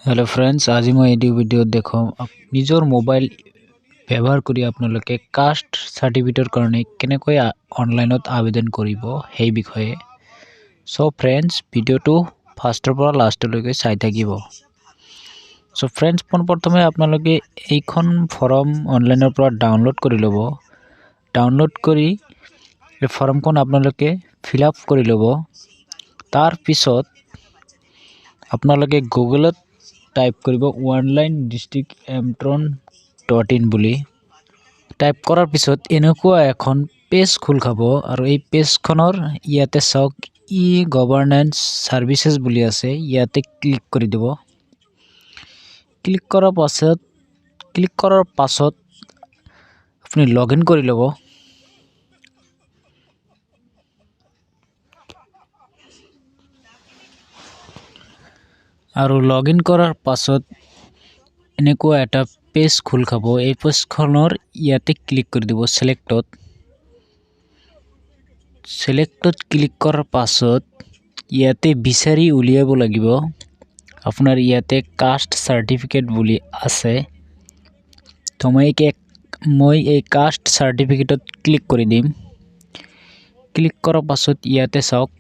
Hello friends, आज मैं ये भिडिओ देखो निजर मोबाइल व्यवहार करी आपनालोके कास्ट सार्टिफिकेटर करने केनेকৈ ऑनलाइनत आवेदन करिब সেই বিষয়ে। सो फ्रेंड्स भिडिओটো फार्स्टर পৰা लास्टলৈকে চাই থাকিব। सो फ्रेंड्स পোনপ্ৰথমে आपनालोके এইখন ফৰ্ম অনলাইনৰ পৰা ডাউনলোড কৰি ল'ব। ডাউনলোড কৰি এই ফৰ্মখন आपनालोके फिल আপ কৰি ল'ব। তাৰ পিছত आपनालोके গুগলত टाइप करिब onlinedistrictemtron.in বুলি टाइप करार पिছত এনেকুৱা এখন पेज খুল খাব আৰু এই পেজখনৰ ইয়াতে চাওক ই গভৰ্নেন্স সাৰ্ভিসেস বুলি আছে, ইয়াতে ক্লিক কৰি দিব। ক্লিক কৰাৰ পাছত আপুনি লগইন কৰি ল'ব। আৰু লগইন কৰাৰ পাছত এনেকুৱা এটা পেজ খুল খাব। এই পেজখনৰ ইয়াতে ক্লিক কৰি দিব সিলেক্টত ক্লিক কৰাৰ পাছত ইয়াতে বিচাৰি উলিয়াব লাগিব। আপোনাৰ ইয়াতে কাষ্ট সাৰ্টিফিকেট বুলি আছে, তো মই এই কাষ্ট সাৰ্টিফিকেটত ক্লিক কৰি দিম। ক্লিক কৰাৰ পাছত ইয়াতে চাওক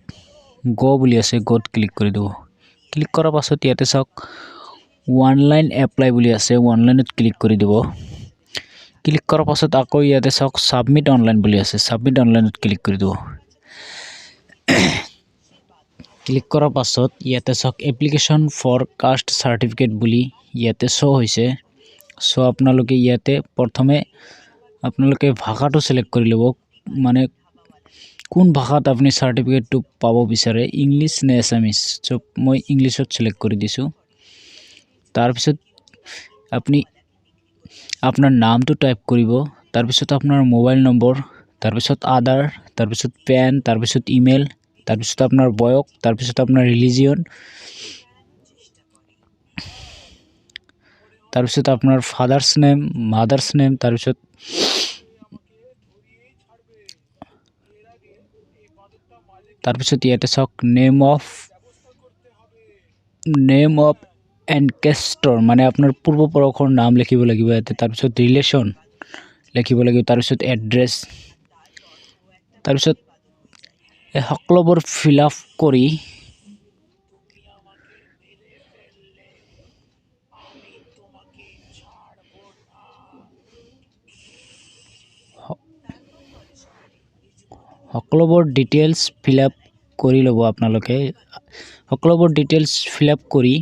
গো বুলি আছে, গোত ক্লিক কৰি দিব। ক্লিক কৰাৰ পাছত ইয়াতে চাওক অনলাইন এপ্লাই বুলি আছে, অনলাইনত ক্লিক কৰি দিব। ক্লিক কৰাৰ পাছত আকৌ ইয়াতে চাওক সাবমিট অনলাইন বুলি আছে, সাবমিট অনলাইনত ক্লিক কৰি দিব। ক্লিক কৰাৰ পাছত ইয়াতে চাওক এপ্লিকেশন ফৰ কাষ্ট সাৰ্টিফিকেট বুলি ইয়াতে শো হৈছে। সো আপোনালোকে ইয়াতে প্ৰথমে আপোনালোকে ভাষাটো সিলেক্ট কৰি ল'ব, মানে কোন ভাষাত আপুনি সাৰ্টিফিকেটটো পাব বিচাৰে, ইংলিশ নে আছামিজ। সো মই ইংলিশত সিলেক্ট কৰি দিছো। তাৰ পিছত আপুনি আপোনাৰ নামটো টাইপ কৰিব, তাৰ পিছত আপোনাৰ মোবাইল নম্বৰ, তাৰ পিছত আধাৰ, তাৰ পিছত পেন, তাৰ পিছত ইমেইল, তাৰ পিছত আপোনাৰ বয়স, তাৰ পিছত আপোনাৰ ৰিলিজিয়ন, তাৰ পিছত আপোনাৰ ফাদাৰ্স নেম, মাদাৰ্স নেম, তাৰ পিছত ইয়াতে চাওক নেম অফ এনকেষ্টৰ, মানে আপোনাৰ পূৰ্বপুৰুষৰ নাম লিখিব লাগিব ইয়াতে। তাৰ পিছত ৰিলেশন লিখিব লাগিব, তাৰ পিছত এড্ৰেছ, তাৰ পিছত এই সকলোবোৰ ফিল আপ কৰি সকলোবোৰ ডিটেইলছ ফিল আপ কৰি ল'ব। আপোনালোকে সকলোবোৰ ডিটেইলছ ফিল আপ কৰি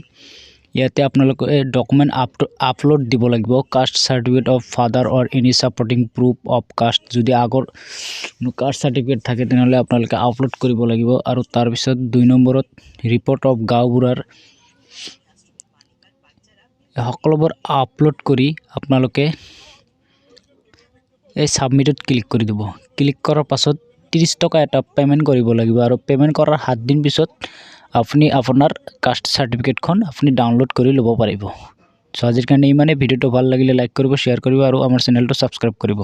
ইয়াতে আপোনালোকে ডকুমেন্ট আপলোড দিব লাগিব। Caste certificate of father or any supporting proof of caste, যদি আগৰ কাষ্ট সাৰ্টিফিকেট থাকে তেনেহলে আপোনালোকে আপলোড কৰিব লাগিব। আৰু তাৰ পিছত 2 নম্বৰত ৰিপৰ্ট অফ গাঁওবুঢ়াৰ সকলোবোৰ আপলোড কৰি আপোনালোকে এই সাবমিটত ক্লিক কৰি দিব। ক্লিক কৰাৰ পাছত 30 টকা এটা পেমেন্ট কৰিব লাগিব, আৰু পেমেন্ট কৰাৰ 7 দিন পিছত আপুনি আপোনাৰ কাষ্ট সাৰ্টিফিকেটখন আপুনি ডাউনলোড কৰি ল'ব পাৰিব। সো আজিৰ কাৰণে ইমানে। ভিডিওটো ভাল লাগিলে লাইক কৰিব, শেয়াৰ কৰিব আৰু আমাৰ চেনেলটো সাবস্ক্ৰাইব কৰিব।